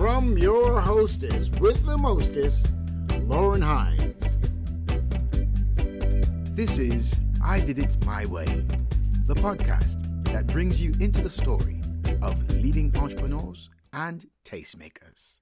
from your hostess with the mostest, Lauren Hines. This is I Did It My Way, the podcast that brings you into the story of leading entrepreneurs and tastemakers.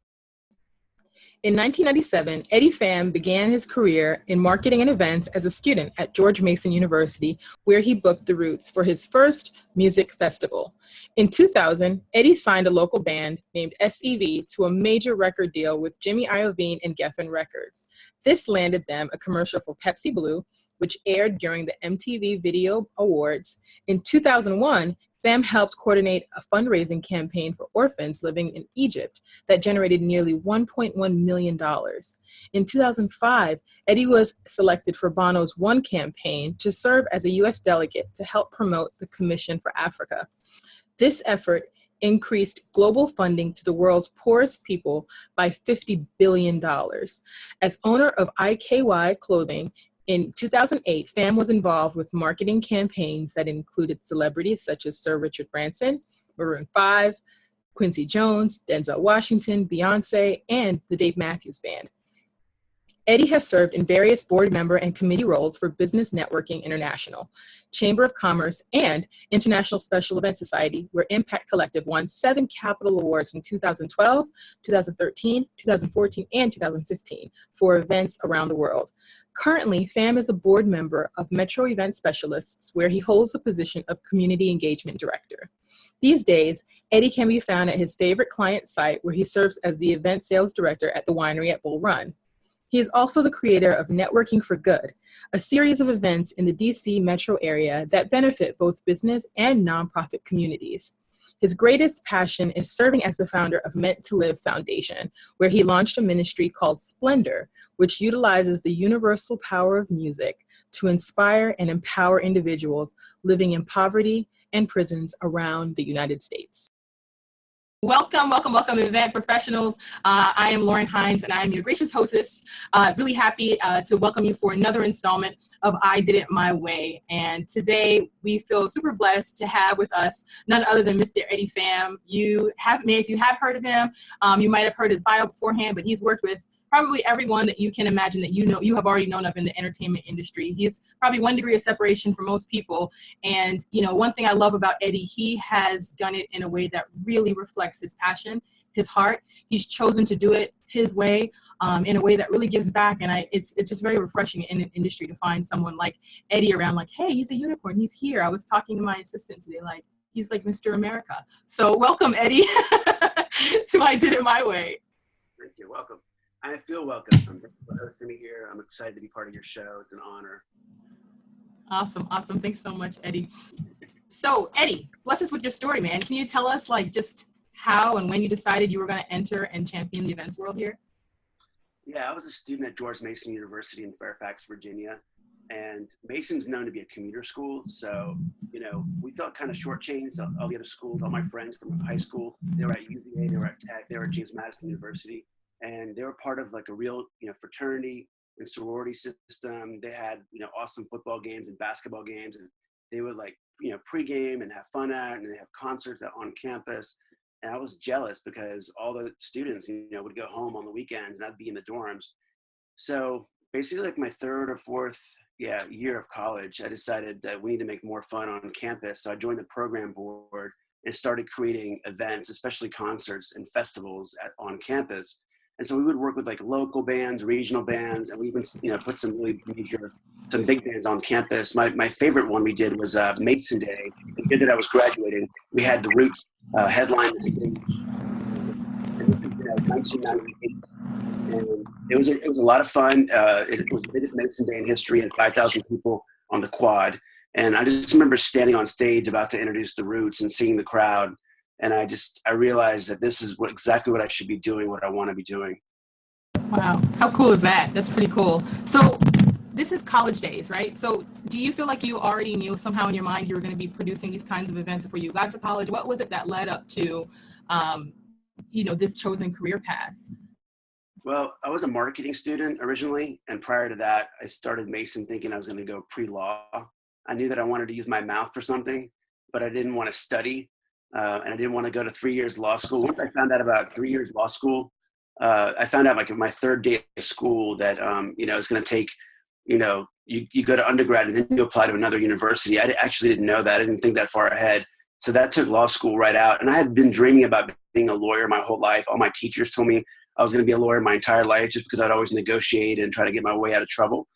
In 1997, Eddie Pham began his career in marketing and events as a student at George Mason University, where he booked the routes for his first music festival. In 2000, Eddie signed a local band named SEV to a major record deal with Jimmy Iovine and Geffen Records. This landed them a commercial for Pepsi Blue, which aired during the MTV Video Awards. In 2001, Pham helped coordinate a fundraising campaign for orphans living in Egypt that generated nearly $1.1 million. In 2005, Eddie was selected for Bono's One campaign to serve as a U.S. delegate to help promote the Commission for Africa. This effort increased global funding to the world's poorest people by $50 billion. As owner of IKY Clothing, in 2008, Pham was involved with marketing campaigns that included celebrities such as Sir Richard Branson, Maroon 5, Quincy Jones, Denzel Washington, Beyonce, and the Dave Matthews Band. Eddie has served in various board member and committee roles for Business Networking International, Chamber of Commerce, and International Special Event Society, where Impact Collective won 7 Capital Awards in 2012, 2013, 2014, and 2015 for events around the world. Currently, Pham is a board member of Metro Event Specialists, where he holds the position of Community Engagement Director. These days, Eddie can be found at his favorite client site, where he serves as the event sales director at the winery at Bull Run. He is also the creator of Networking for Good, a series of events in the DC metro area that benefit both business and nonprofit communities. His greatest passion is serving as the founder of Meant to Live Foundation, where he launched a ministry called Splendor, which utilizes the universal power of music to inspire and empower individuals living in poverty and prisons around the United States. Welcome, event professionals. I am Lauren Hines, and I am your gracious hostess. Really happy to welcome you for another installment of I Did It My Way. And today we feel super blessed to have with us none other than Mr. Eddie Pham. If you have heard of him, you might have heard his bio beforehand, but he's worked with probably everyone that you can imagine that you have already known of in the entertainment industry. He's probably 1 degree of separation from most people. And, one thing I love about Eddie, he has done it in a way that really reflects his passion, his heart. He's chosen to do it his way, in a way that really gives back. And it's just very refreshing in an industry to find someone like Eddie around, like, hey, he's a unicorn. He's here. I was talking to my assistant today, like, he's like Mr. America. So welcome, Eddie, to I Did It My Way. Thank you. Welcome. I feel welcome. I'm thankful for hosting me here. I'm excited to be part of your show. It's an honor. Awesome. Thanks so much, Eddie. So, Eddie, bless us with your story, man. Can you tell us, just how and when you decided you were going to enter and champion the events world here? Yeah, I was a student at George Mason University in Fairfax, Virginia. And Mason's known to be a commuter school. So, we felt kind of shortchanged. All the other schools, all my friends from high school, they were at UVA, they were at Tech, they were at James Madison University. And they were part of a real, fraternity and sorority system. They had, awesome football games and basketball games. And they would pregame and have fun at, and they have concerts on campus. And I was jealous because all the students, would go home on the weekends and I'd be in the dorms. So basically my 3rd or 4th year of college, I decided that we need to make more fun on campus. So I joined the program board and started creating events, especially concerts and festivals on campus. And so we would work with local bands, regional bands, and we even put some big bands on campus. My favorite one we did was Mason Day. The year that I was graduating, we had the Roots headline the stage in 1998, and it was a lot of fun. It was the biggest Mason Day in history, and 5,000 people on the quad. And I just remember standing on stage about to introduce the Roots and seeing the crowd. And I realized that this is exactly what I should be doing, what I want to be doing. Wow. How cool is that? That's pretty cool. So this is college days, right? So do you feel like you already knew somehow in your mind you were going to be producing these kinds of events before you got to college? What was it that led up to, this chosen career path? Well, I was a marketing student originally. And prior to that, I started Mason thinking I was going to go pre-law. I knew that I wanted to use my mouth for something, but I didn't want to study. and I didn't want to go to 3 years law school. Once I found out about 3 years law school, I found out like in my third day of school that, it's going to take, you go to undergrad and then you apply to another university. I actually didn't know that. I didn't think that far ahead. So that took law school right out. And I had been dreaming about being a lawyer my whole life. All my teachers told me I was going to be a lawyer my entire life just because I'd always negotiate and try to get my way out of trouble.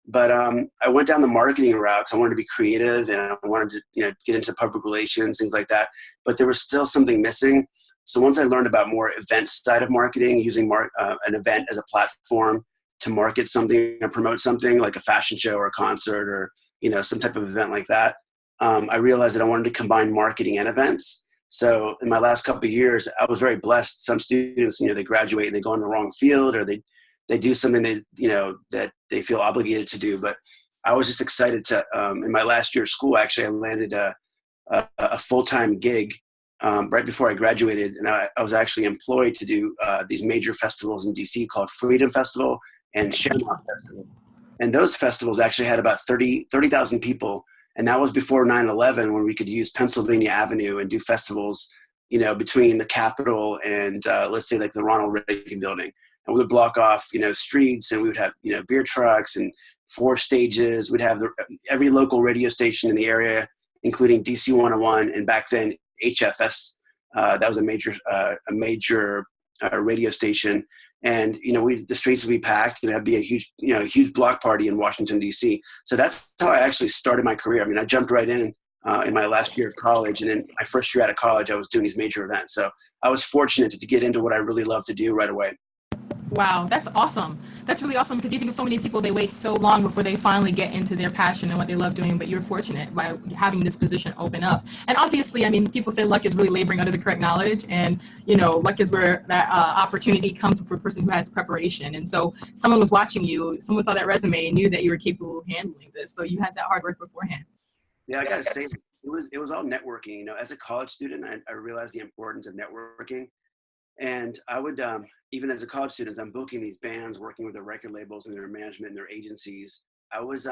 But I went down the marketing route because I wanted to be creative and I wanted to get into public relations, things like that. But there was still something missing. So once I learned about more event side of marketing, using an event as a platform to market something and promote something like a fashion show or a concert or some type of event like that, I realized that I wanted to combine marketing and events. So in my last couple of years, I was very blessed. Some students, they graduate and they go in the wrong field, or they do something that they feel obligated to do. But I was just excited to, in my last year of school, actually, I landed a full-time gig right before I graduated. And I was actually employed to do these major festivals in DC called Freedom Festival and Shamrock Festival. And those festivals actually had about 30,000 people. And that was before 9/11, when we could use Pennsylvania Avenue and do festivals, between the Capitol and let's say like the Ronald Reagan building. And we would block off, streets, and we would have, beer trucks and 4 stages. We'd have every local radio station in the area, including DC 101 and back then HFS. That was a major radio station. And, the streets would be packed, and that'd be a huge block party in Washington, D.C. So that's how I actually started my career. I mean, I jumped right in my last year of college. And in my first year out of college, I was doing these major events. So I was fortunate to get into what I really love to do right away. Wow, that's awesome. That's really awesome, because you think of so many people, they wait so long before they finally get into their passion and what they love doing, but you're fortunate by having this position open up. And obviously, I mean, people say luck is really laboring under the correct knowledge, and, luck is where that opportunity comes for a person who has preparation. And so someone was watching you, someone saw that resume and knew that you were capable of handling this. So you had that hard work beforehand. Yeah, I gotta say, it was all networking. As a college student, I realized the importance of networking. And I would, even as a college student, I'm booking these bands, working with their record labels and their management and their agencies. I was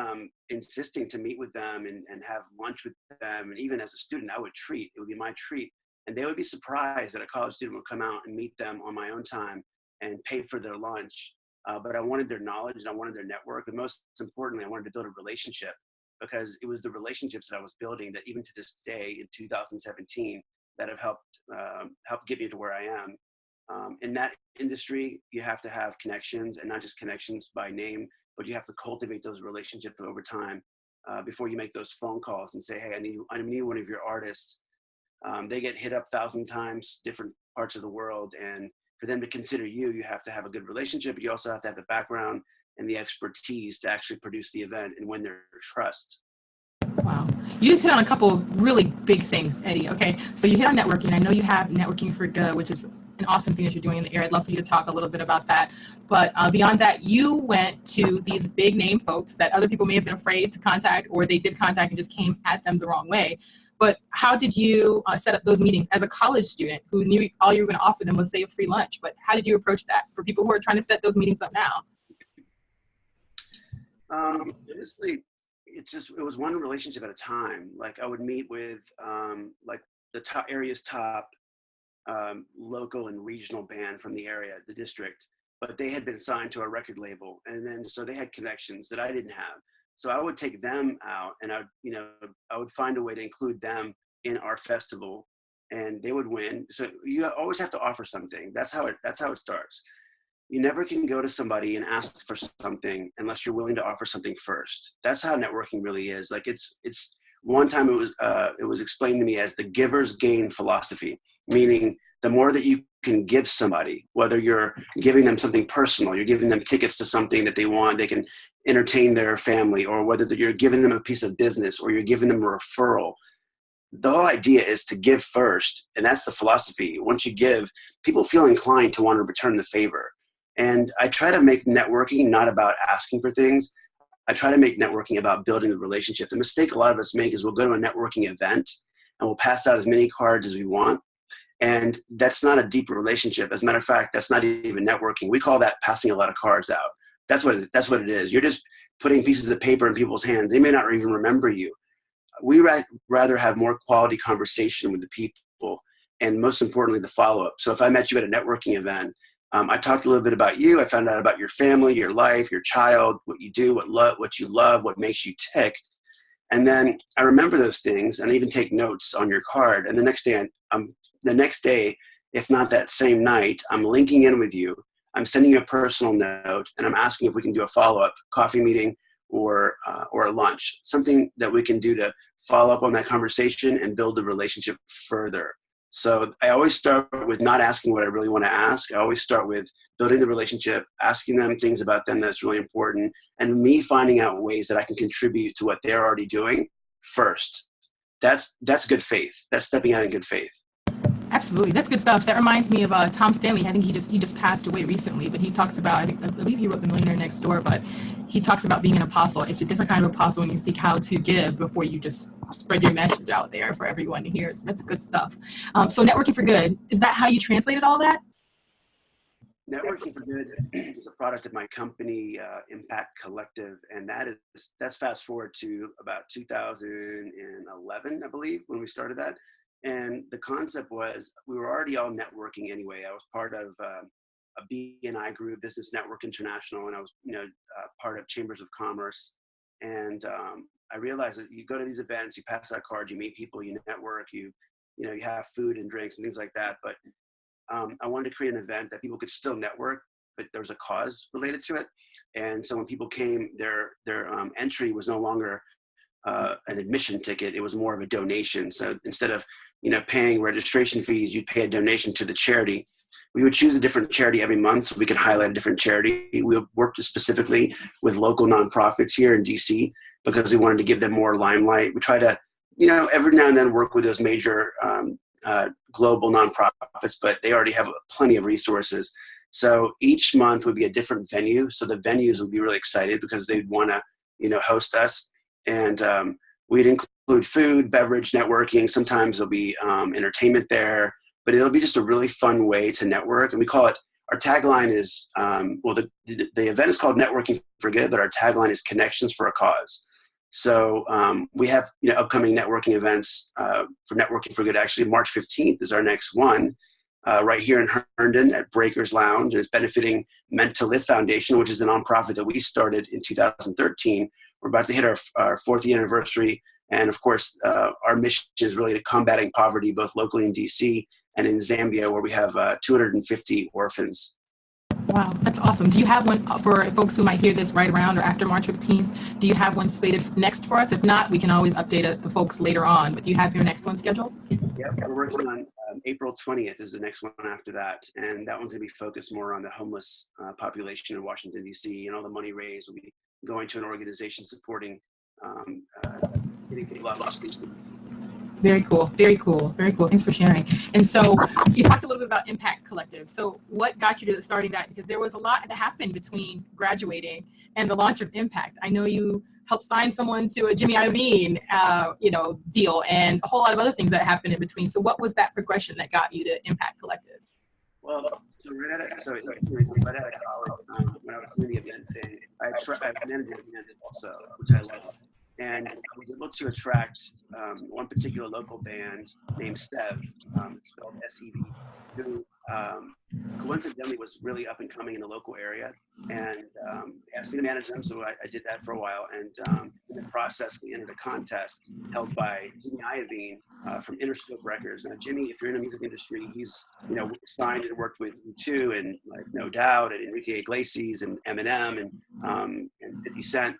insisting to meet with them and have lunch with them. And even as a student, it would be my treat. And they would be surprised that a college student would come out and meet them on my own time and pay for their lunch. But I wanted their knowledge and I wanted their network. And most importantly, I wanted to build a relationship, because it was the relationships that I was building that even to this day in 2017 that have helped get me to where I am. In that industry, you have to have connections, and not just connections by name, but you have to cultivate those relationships over time before you make those phone calls and say, hey, I need one of your artists. They get hit up 1,000 times, different parts of the world. And for them to consider you, you have to have a good relationship, but you also have to have the background and the expertise to actually produce the event and win their trust. Wow. You just hit on a couple of really big things, Eddie. Okay. So you hit on networking. I know you have Networking for Good, which is an awesome thing that you're doing in the area. I'd love for you to talk a little bit about that. But beyond that, you went to these big name folks that other people may have been afraid to contact, or they did contact and just came at them the wrong way. But how did you set up those meetings as a college student who knew all you were going to offer them was, say, a free lunch? But how did you approach that for people who are trying to set those meetings up now? Honestly, it was one relationship at a time. Like I would meet with like the area's top local and regional band from the area, the district, but they had been signed to a record label. And then, so they had connections that I didn't have. So I would take them out and I would find a way to include them in our festival, and they would win. So you always have to offer something. That's how it starts. You never can go to somebody and ask for something unless you're willing to offer something first. That's how networking really is. Like it's one time it was explained to me as the giver's gain philosophy, meaning the more that you can give somebody, whether you're giving them something personal, you're giving them tickets to something that they want, they can entertain their family, or whether you're giving them a piece of business or you're giving them a referral. The whole idea is to give first. And that's the philosophy. Once you give, people feel inclined to want to return the favor. And I try to make networking not about asking for things. I try to make networking about building the relationship. The mistake a lot of us make is we'll go to a networking event and we'll pass out as many cards as we want. And that's not a deep relationship. As a matter of fact, that's not even networking. We call that passing a lot of cards out. That's what it is. You're just putting pieces of paper in people's hands. They may not even remember you. We rather have more quality conversation with the people and most importantly, the follow-up. So if I met you at a networking event, I talked a little bit about you. I found out about your family, your life, your child, what you do, what you love, what makes you tick. And then I remember those things and I even take notes on your card. And the next day, if not that same night, I'm linking in with you. I'm sending you a personal note and I'm asking if we can do a follow-up coffee meeting or a lunch, something that we can do to follow up on that conversation and build the relationship further. So I always start with not asking what I really want to ask. I always start with building the relationship, asking them things about them that's really important, and me finding out ways that I can contribute to what they're already doing first. That's good faith. That's stepping out in good faith. Absolutely, that's good stuff. That reminds me of Tom Stanley. I think he just passed away recently, but he talks about, I believe he wrote The Millionaire Next Door, but he talks about being an apostle. It's a different kind of apostle when you seek how to give before you just spread your message out there for everyone to hear. So that's good stuff. So Networking for Good, is that how you translated all that? Networking for Good is a product of my company, Impact Collective, and that's fast forward to about 2011, I believe, when we started that. And the concept was we were already all networking anyway. I was part of a B&I group, Business Network International, and I was part of Chambers of Commerce. And I realized that you go to these events, you pass out cards, you meet people, you network, you have food and drinks and things like that. But I wanted to create an event that people could still network, but there was a cause related to it. And so when people came, their entry was no longer an admission ticket. It was more of a donation. So instead of paying registration fees, you'd pay a donation to the charity. We would choose a different charity every month so we could highlight a different charity. We worked specifically with local nonprofits here in DC because we wanted to give them more limelight. We try to, every now and then work with those major global nonprofits, but they already have plenty of resources. So each month would be a different venue. So the venues would be really excited because they'd want to, host us. And we'd include food, beverage, networking. Sometimes there'll be entertainment there, but it'll be just a really fun way to network. And we call it, our tagline is, the event is called Networking for Good, but our tagline is Connections for a Cause. So we have upcoming networking events for Networking for Good. Actually, March 15th is our next one right here in Herndon at Breakers Lounge. It's benefiting Meant to Live Foundation, which is a nonprofit that we started in 2013. We're about to hit our fourth anniversary. And of course, our mission is really to combating poverty, both locally in DC and in Zambia, where we have 250 orphans. Wow, that's awesome. Do you have one for folks who might hear this right around or after March 15th? Do you have one slated next for us? If not, we can always update the folks later on. But do you have your next one scheduled? Yeah, we're working on April 20th is the next one after that. And that one's going to be focused more on the homeless population in Washington, D.C. And all the money raised will be going to an organization supporting getting people out of the streets. Very cool. Very cool. Very cool. Thanks for sharing. And so you talked a little bit about Impact Collective. So what got you to starting that? Because there was a lot that happened between graduating and the launch of Impact. I know you helped sign someone to a Jimmy Iovine, deal and a whole lot of other things that happened in between. So what was that progression that got you to Impact Collective? Well, right out of college, when I was doing the event thing, I managed events also, which I love. And I was able to attract one particular local band named Sev, spelled S-E-V, who coincidentally was really up and coming in the local area, and asked me to manage them. So I did that for a while. And in the process, we entered a contest held by Jimmy Iovine from Interscope Records. Now, Jimmy, if you're in the music industry, he's signed and worked with U2 and like No Doubt and Enrique Iglesias and Eminem and 50 Cent.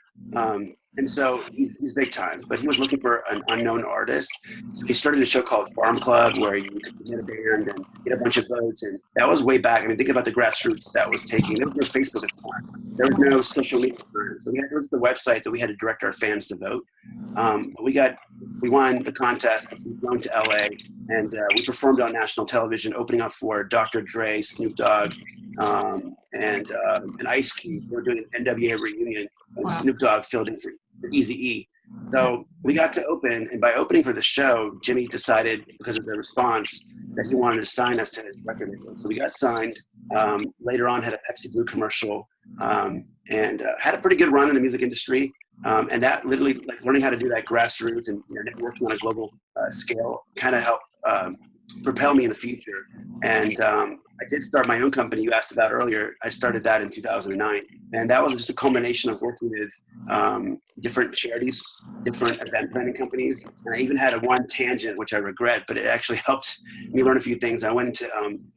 And so he's big time, but he was looking for an unknown artist. So he started a show called Farm Club where you could get a band and get a bunch of votes. And that was way back. I mean, think about the grassroots that was taking. There was no Facebook at the time. There was no social media. So there was the website that we had to direct our fans to vote. We won the contest. We went to LA and we performed on national television, opening up for Dr. Dre, Snoop Dogg, and Ice Cube. We were doing an NWA reunion. And Snoop Dogg filled in for Eazy-E. So we got to open, and by opening for the show, Jimmy decided, because of the response, that he wanted to sign us to his record label. So we got signed. Later on, had a Pepsi Blue commercial, and had a pretty good run in the music industry. And that literally, like learning how to do that grassroots and networking on a global scale, kind of helped propel me in the future. And I did start my own company you asked about earlier. I started that in 2009. And that was just a culmination of working with different charities, different event planning companies. And I even had one tangent, which I regret, but it actually helped me learn a few things. I went into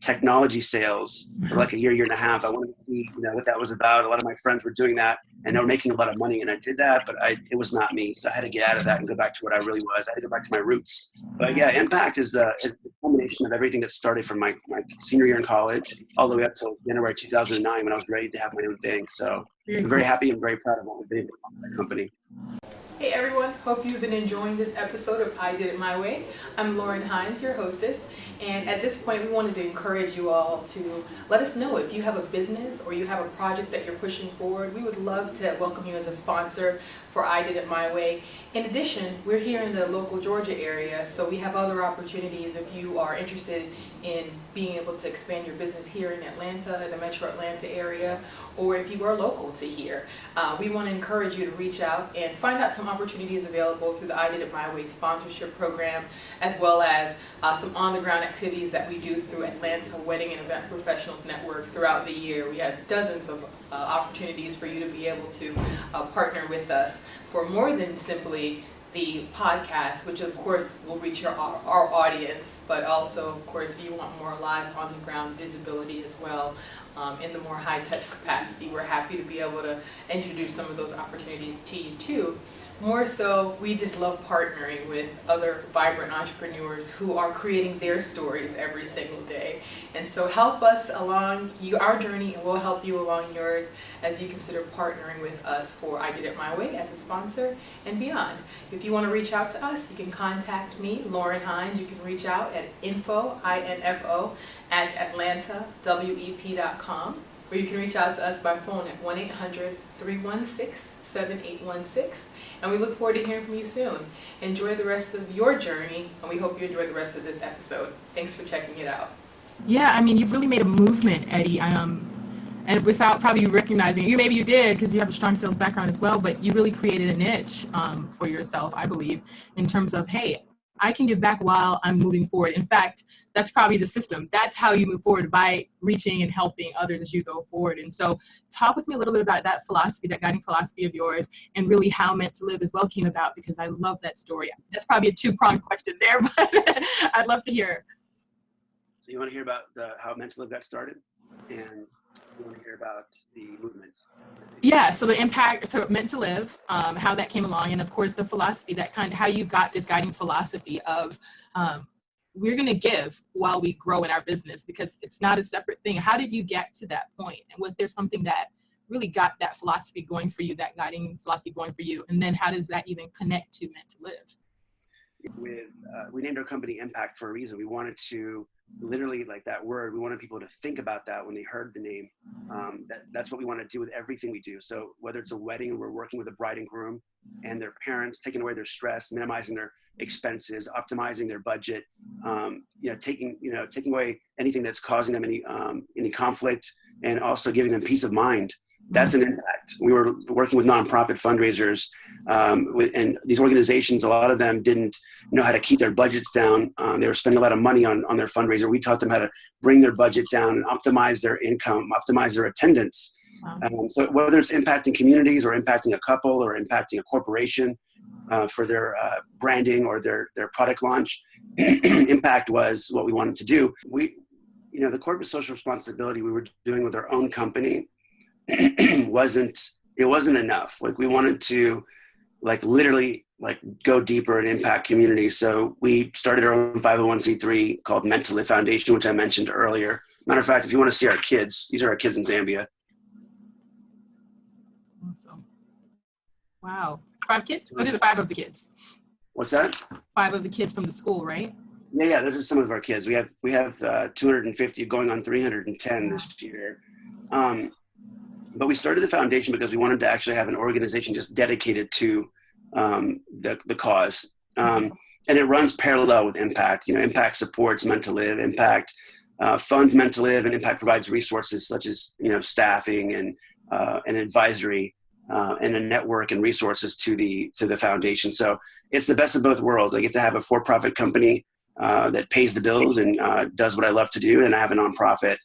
technology sales for like a year and a half. I wanted to see what that was about. A lot of my friends were doing that and they were making a lot of money, and I did that, but it was not me. So I had to get out of that and go back to what I really was. I had to go back to my roots. But yeah, impact is the culmination of everything that started from my senior year in college all the way up till January 2009 when I was ready to have my own thing. So I'm very happy and very proud of what we've been able to do with that company. Hey everyone, hope you've been enjoying this episode of I Did It My Way. I'm Lauren Hines, your hostess, and at this point we wanted to encourage you all to let us know if you have a business or you have a project that you're pushing forward. We would love to welcome you as a sponsor for I Did It My Way. In addition, we're here in the local Georgia area, so we have other opportunities if you are interested in being able to expand your business here in Atlanta, the metro Atlanta area, or if you are local to here. We want to encourage you to reach out and find out some opportunities available through the I Did It My Way sponsorship program, as well as some on-the-ground activities that we do through Atlanta Wedding and Event Professionals Network throughout the year. We have dozens of opportunities for you to be able to partner with us for more than simply the podcast, which of course will reach our audience, but also of course if you want more live on the ground visibility as well in the more high touch capacity, we're happy to be able to introduce some of those opportunities to you too. More so, we just love partnering with other vibrant entrepreneurs who are creating their stories every single day. And so help us along our journey, and we'll help you along yours as you consider partnering with us for I Did It My Way as a sponsor and beyond. If you want to reach out to us, you can contact me, Lauren Hines. You can reach out at info, I-N-F-O, at atlantawep.com, or you can reach out to us by phone at 1-800-316-7816. And we look forward to hearing from you soon. Enjoy the rest of your journey, and we hope you enjoy the rest of this episode. Thanks for checking it out. Yeah, I mean, you've really made a movement, Eddie, and without probably recognizing it. Maybe you did because you have a strong sales background as well, but you really created a niche for yourself, I believe, in terms of, hey, I can give back while I'm moving forward. In fact, that's probably the system. That's how you move forward, by reaching and helping others as you go forward. And so talk with me a little bit about that philosophy, that guiding philosophy of yours, and really how Meant to Live as well came about, because I love that story. That's probably a two-pronged question there, but I'd love to hear. So you want to hear about how Meant to Live got started? And you want to hear about the movement? Yeah, so the impact, so Meant to Live, how that came along, and of course the philosophy, that kind of how you got this guiding philosophy of we're going to give while we grow in our business, because it's not a separate thing. How did you get to that point? And was there something that really got that philosophy going for you, that guiding philosophy going for you? And then how does that even connect to Meant to Live? We named our company Impact for a reason. We wanted to literally, like that word, we wanted people to think about that when they heard the name. That's what we want to do with everything we do. So whether it's a wedding, we're working with a bride and groom and their parents, taking away their stress, minimizing their expenses, optimizing their budget, taking away anything that's causing them any conflict, and also giving them peace of mind. That's an impact. We were working with nonprofit fundraisers, and these organizations, a lot of them didn't know how to keep their budgets down. They were spending a lot of money on their fundraiser. We taught them how to bring their budget down and optimize their income, optimize their attendance. So whether it's impacting communities or impacting a couple or impacting a corporation for their branding or their product launch, impact was what we wanted to do. The corporate social responsibility we were doing with our own company wasn't enough. Like, we wanted to literally go deeper and impact communities. So we started our own 501c3 called Meant to Live Foundation, which I mentioned earlier. Matter of fact, if you want to see our kids, these are our kids in Zambia. Awesome. Wow. 5 kids? Oh, these are 5 of the kids. What's that? 5 of the kids from the school, right? Yeah, those are some of our kids. We have 250 going on 310 this year. But we started the foundation because we wanted to actually have an organization just dedicated to the cause. And it runs parallel with Impact. Impact supports Meant to Live. Impact funds Meant to Live, and Impact provides resources such as staffing and advisory and a network and resources to the foundation. So it's the best of both worlds. I get to have a for-profit company that pays the bills and does what I love to do. And I have a nonprofit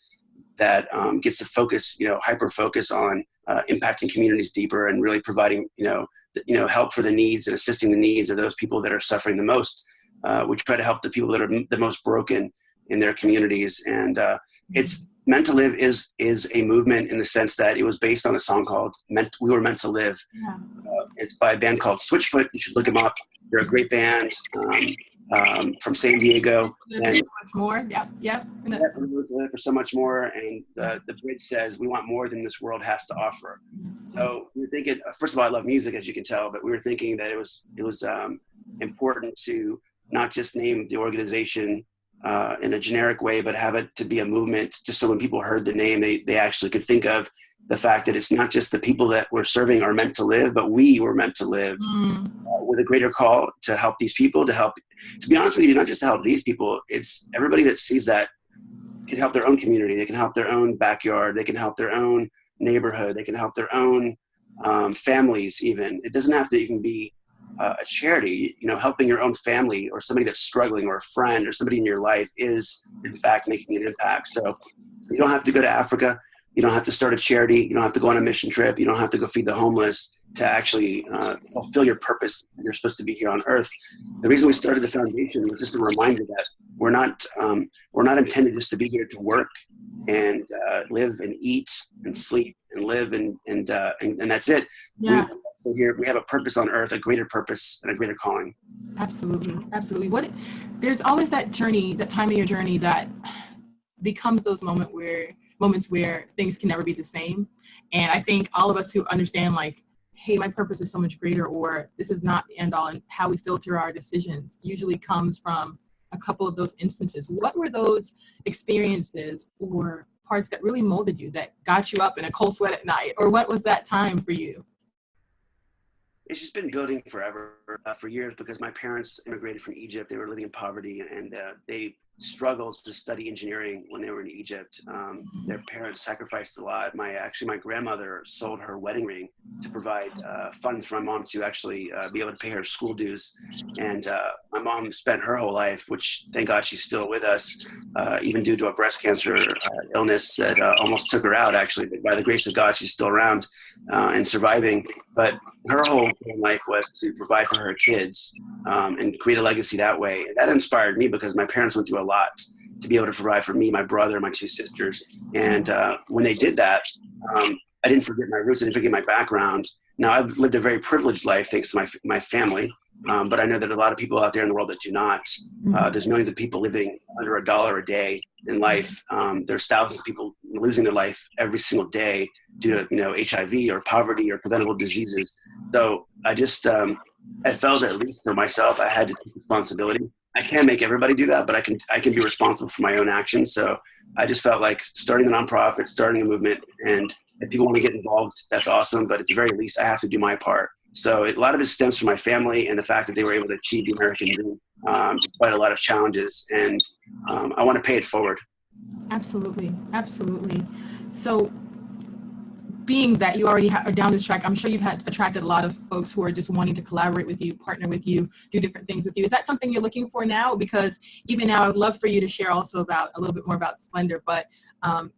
that gets to focus, hyper focus on impacting communities deeper and really providing, help for the needs and assisting the needs of those people that are suffering the most. We try to help the people that are the most broken in their communities. And it's Meant to Live is a movement in the sense that it was based on a song called We Were Meant to Live. Yeah. It's by a band called Switchfoot. You should look them up. They're a great band from San Diego. And so much more. Yep. For so much more. And the bridge says, we want more than this world has to offer. So we were thinking, first of all, I love music, as you can tell, but we were thinking that it was important to not just name the organization in a generic way, but have it to be a movement, just so when people heard the name, they actually could think of the fact that it's not just the people that we're serving are meant to live, but we were meant to live with a greater call to help these people, to be honest with you, not just to help these people, it's everybody that sees that can help their own community. They can help their own backyard. They can help their own neighborhood. They can help their own families even. It doesn't have to even be a charity. Helping your own family or somebody that's struggling or a friend or somebody in your life is in fact making an impact. So you don't have to go to Africa. You don't have to start a charity. You don't have to go on a mission trip. You don't have to go feed the homeless to actually fulfill your purpose. You're supposed to be here on earth. The reason we started the foundation was just a reminder that we're not intended just to be here to work and live and eat and sleep and live and that's it. Yeah. So here we have a purpose on earth, a greater purpose and a greater calling. Absolutely. There's always that journey, that time in your journey that becomes those moments where things can never be the same. And I think all of us who understand, like, hey, my purpose is so much greater, or this is not the end all, and how we filter our decisions usually comes from a couple of those instances. What were those experiences or parts that really molded you, that got you up in a cold sweat at night? Or what was that time for you? It's just been building forever, for years, because my parents immigrated from Egypt. They were living in poverty, and they struggled to study engineering when they were in Egypt. Their parents sacrificed a lot. My grandmother sold her wedding ring to provide funds for my mom to actually be able to pay her school dues. And my mom spent her whole life, which thank God she's still with us, even due to a breast cancer illness that almost took her out, actually. But by the grace of God, she's still around and surviving. But her whole life was to provide for her kids and create a legacy that way. And that inspired me because my parents went through a lot to be able to provide for me, my brother, my two sisters. And when they did that, I didn't forget my roots. I didn't forget my background. Now, I've lived a very privileged life thanks to my family. But I know that a lot of people out there in the world that do not. There's millions of people living under $1 a day in life. There's thousands of people losing their life every single day due to HIV or poverty or preventable diseases. So I just I felt, at least for myself, I had to take responsibility. I can't make everybody do that, but I can be responsible for my own actions. So I just felt like starting a nonprofit, starting a movement, and if people want to get involved, that's awesome. But at the very least, I have to do my part. So a lot of it stems from my family and the fact that they were able to achieve the American dream despite a lot of challenges. And I want to pay it forward. Absolutely. So being that you already are down this track, I'm sure you've attracted a lot of folks who are just wanting to collaborate with you, partner with you, do different things with you. Is that something you're looking for now? Because even now, I would love for you to share also about a little bit more about Splendor. But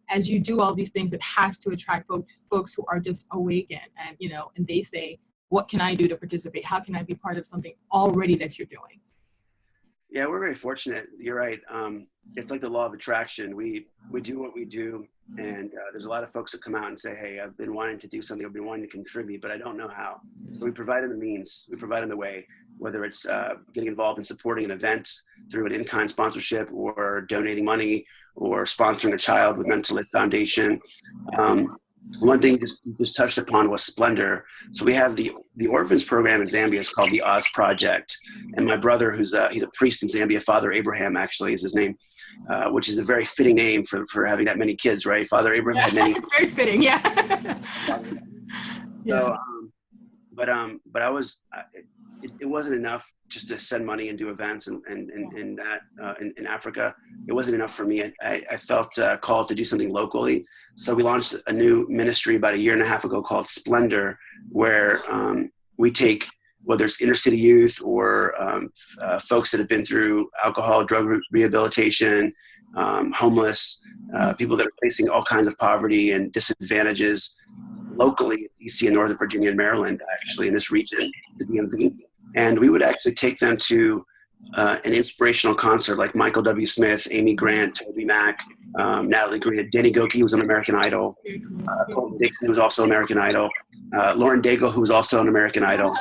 as you do all these things, it has to attract folks who are just awake and they say, what can I do to participate? How can I be part of something already that you're doing? Yeah, we're very fortunate. You're right. It's like the law of attraction. We do what we do. And there's a lot of folks that come out and say, hey, I've been wanting to do something. I've been wanting to contribute, but I don't know how. So we provide them the means. We provide them the way, whether it's getting involved in supporting an event through an in-kind sponsorship or donating money or sponsoring a child with Mental Live Foundation. One thing you just touched upon was Splendor. So we have the orphans program in Zambia. It's called the Oz Project. And my brother, he's a priest in Zambia, Father Abraham actually is his name, which is a very fitting name for having that many kids, right? Father Abraham had many. It's very fitting, yeah. So, but I was, it wasn't enough just to send money and do events in Africa. It wasn't enough for me. I felt called to do something locally. So we launched a new ministry about 1.5 years ago called Splendor, where we take whether it's inner city youth or folks that have been through alcohol, drug rehabilitation, homeless, people that are facing all kinds of poverty and disadvantages locally in DC and Northern Virginia and Maryland, actually, in this region, the DMV. And we would actually take them to an inspirational concert like Michael W. Smith, Amy Grant, Toby Mac, Natalie Grant, Danny Goki, who was on American Idol, Colton Dixon, who was also American Idol, Lauren Daigle, who was also on American Idol.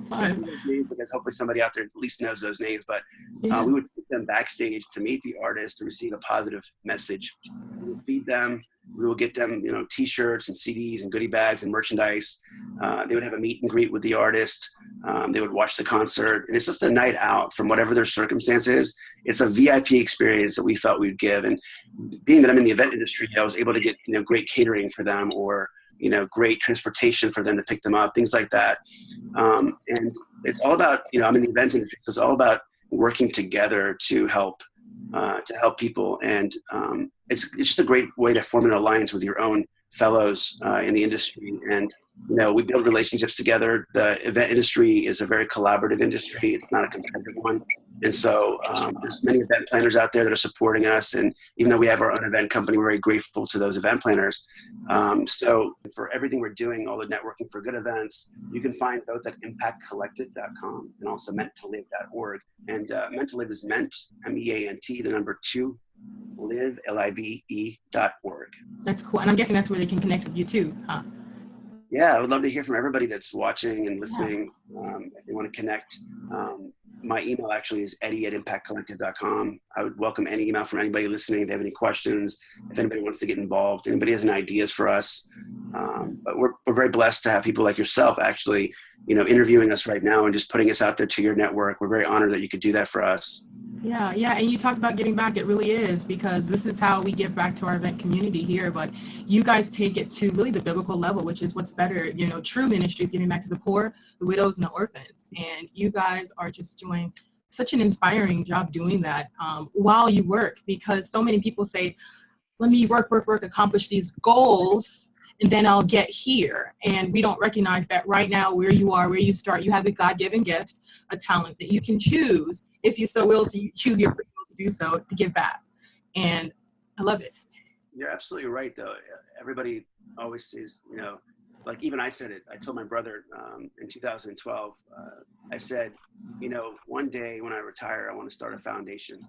Because hopefully somebody out there at least knows those names, but we would take them backstage to meet the artist, to receive a positive message. We would feed them. We will get them, T-shirts and CDs and goodie bags and merchandise. They would have a meet and greet with the artist. They would watch the concert, and it's just a night out from whatever their circumstance is. It's a VIP experience that we felt we'd give. And being that I'm in the event industry, I was able to get, great catering for them, or, great transportation for them to pick them up, things like that. And it's all about, I'm in the events industry, so it's all about working together to help people. And it's just a great way to form an alliance with your own fellows in the industry. And, we build relationships together. The event industry is a very collaborative industry. It's not a competitive one. And so there's many event planners out there that are supporting us. And even though we have our own event company, we're very grateful to those event planners. So for everything we're doing, all the networking for good events, you can find both at impactcollective.com and also menttolive.org. And Meant to Live is meant, MEANT, the number 2, live, LIVE.org. That's cool. And I'm guessing that's where they can connect with you too, huh? Yeah, I would love to hear from everybody that's watching and listening. If they want to connect, my email actually is eddie@impactcollective.com. I would welcome any email from anybody listening. If they have any questions, if anybody wants to get involved, anybody has any ideas for us. But we're very blessed to have people like yourself actually, interviewing us right now and just putting us out there to your network. We're very honored that you could do that for us. Yeah. And you talked about giving back. It really is, because this is how we give back to our event community here. But you guys take it to really the biblical level, which is what's better. True ministry is giving back to the poor, the widows, and the orphans. And you guys are just doing such an inspiring job doing that while you work, because so many people say, let me work, accomplish these goals, and then I'll get here. And we don't recognize that right now, where you are, where you start, you have a God-given gift, a talent that you can choose, if you so will, to choose your free will to do so, to give back. And I love it. You're absolutely right, though. Everybody always says, like even I said it. I told my brother in 2012, I said, one day when I retire, I want to start a foundation.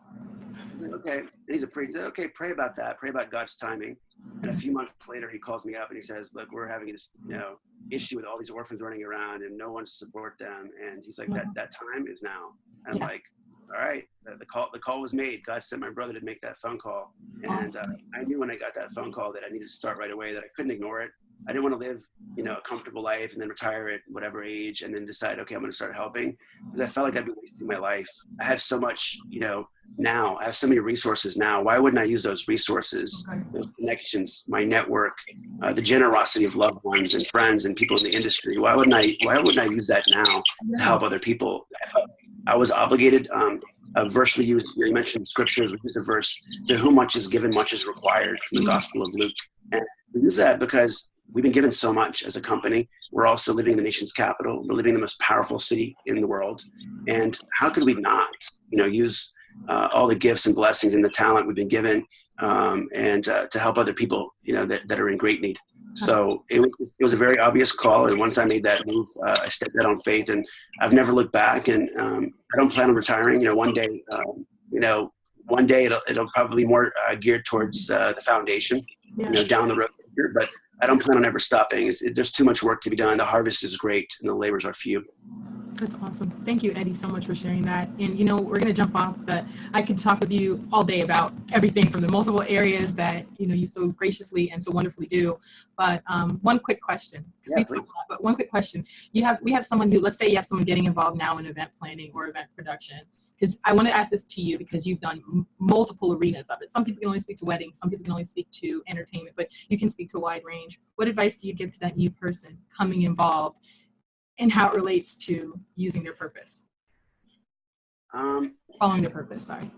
He's like, okay. And he's a priest. He said, okay, pray about that. Pray about God's timing. And a few months later, he calls me up and he says, look, we're having this, issue with all these orphans running around and no one to support them. And he's like, that time is now. And I'm like, all right, the call was made. God sent my brother to make that phone call. And I knew when I got that phone call that I needed to start right away, that I couldn't ignore it. I didn't want to live, a comfortable life and then retire at whatever age and then decide, okay, I'm going to start helping, because I felt like I'd be wasting my life. I have so much, now I have so many resources now. Why wouldn't I use those resources, those connections, my network, the generosity of loved ones and friends and people in the industry? Why wouldn't I use that now to help other people? I was obligated. A verse we use, you mentioned scriptures, we use a verse, to whom much is given, much is required, from the Gospel of Luke. And we use that because we've been given so much as a company. We're also living in the nation's capital. We're living in the most powerful city in the world. And how could we not, use all the gifts and blessings and the talent we've been given and to help other people, that are in great need. So it was a very obvious call. And once I made that move, I stepped out on faith, and I've never looked back. And I don't plan on retiring. One day, it'll probably be more geared towards the foundation, down the road. But I don't plan on ever stopping. There's too much work to be done. The harvest is great and the labors are few. That's awesome. Thank you, Eddie, so much for sharing that. And, we're going to jump off, but I could talk with you all day about everything from the multiple areas that, you so graciously and so wonderfully do. But one quick question, but one quick question. We have someone who, let's say you have someone getting involved now in event planning or event production. Because I want to ask this to you because you've done multiple arenas of it. Some people can only speak to weddings. Some people can only speak to entertainment, but you can speak to a wide range. What advice do you give to that new person coming involved and how it relates to using their purpose? Following their purpose, sorry.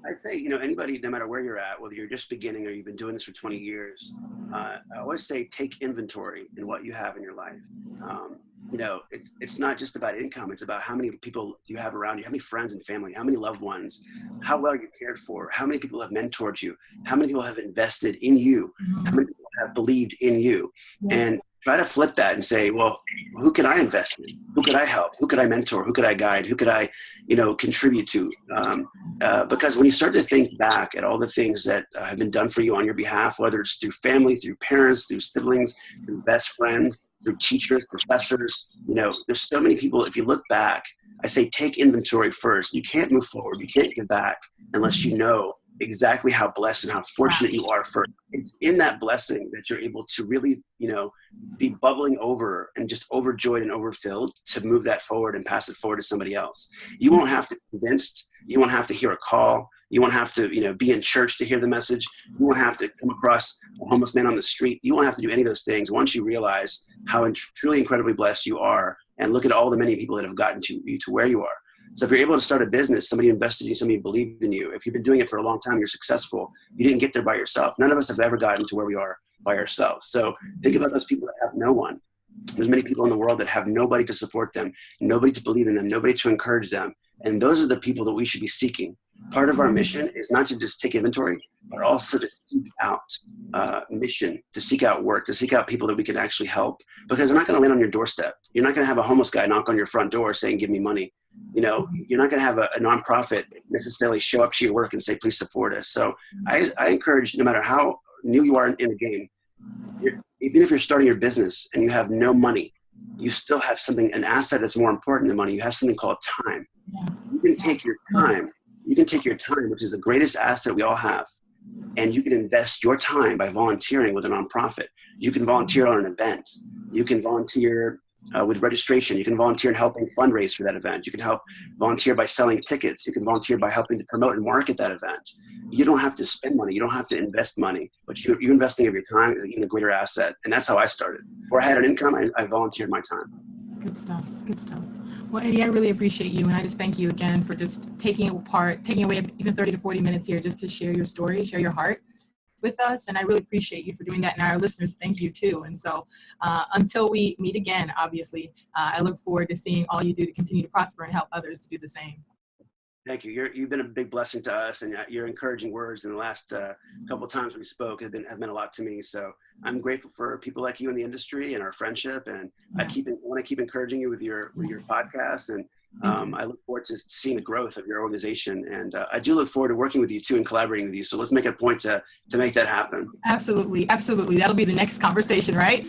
I'd say, anybody, no matter where you're at, whether you're just beginning or you've been doing this for 20 years, I always say take inventory in what you have in your life. it's not just about income. It's about how many people do you have around you, how many friends and family, how many loved ones, how well you're cared for, how many people have mentored you, how many people have invested in you, how many people have believed in you. And try to flip that and say, well, who can I invest in? Who could I help? Who could I mentor? Who could I guide? Who could I, contribute to? Because when you start to think back at all the things that have been done for you on your behalf, whether it's through family, through parents, through siblings, through best friends, through teachers, professors, there's so many people. If you look back, I say take inventory first. You can't move forward. You can't get back unless you know exactly how blessed and how fortunate you are for. It's in that blessing that you're able to really, be bubbling over and just overjoyed and overfilled to move that forward and pass it forward to somebody else. You won't have to be convinced. You won't have to hear a call. You won't have to, be in church to hear the message. You won't have to come across a homeless man on the street. You won't have to do any of those things once you realize how truly incredibly blessed you are and look at all the many people that have gotten you to where you are. So if you're able to start a business, somebody invested in you, somebody believed in you. If you've been doing it for a long time, you're successful. You didn't get there by yourself. None of us have ever gotten to where we are by ourselves. So think about those people that have no one. There's many people in the world that have nobody to support them, nobody to believe in them, nobody to encourage them. And those are the people that we should be seeking. Part of our mission is not to just take inventory, but also to seek out mission, to seek out work, to seek out people that we can actually help, because they're not going to land on your doorstep. You're not going to have a homeless guy knock on your front door saying, give me money. You're not going to have a nonprofit necessarily show up to your work and say, please support us. So I encourage, no matter how new you are in the game, even if you're starting your business and you have no money, you still have something, an asset that's more important than money. You have something called time. You can take your time. Which is the greatest asset we all have, and you can invest your time by volunteering with a nonprofit. You can volunteer on an event. You can volunteer with registration. You can volunteer in helping fundraise for that event. You can volunteer by selling tickets. You can volunteer by helping to promote and market that event. You don't have to spend money. You don't have to invest money, but you're investing of your time is an even greater asset. And that's how I started. Before I had an income, I volunteered my time. Good stuff. Good stuff. Well, Eddie, I really appreciate you. And I just thank you again for just taking away even 30 to 40 minutes here just to share your story, share your heart with us. And I really appreciate you for doing that. And our listeners, thank you too. And so until we meet again, obviously, I look forward to seeing all you do to continue to prosper and help others to do the same. Thank you. You've been a big blessing to us, and your encouraging words in the last couple of times we spoke have meant a lot to me. So I'm grateful for people like you in the industry and our friendship. And I want to keep encouraging you with your podcast. And I look forward to seeing the growth of your organization. And I do look forward to working with you too and collaborating with you. So let's make it a point to make that happen. Absolutely. Absolutely. That'll be the next conversation, right?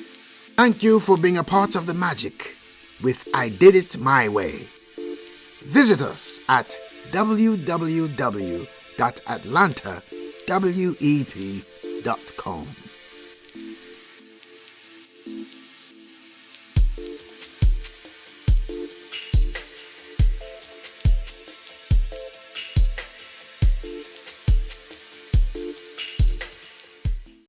Thank you for being a part of the magic with I Did It My Way. Visit us at www.atlantawep.com.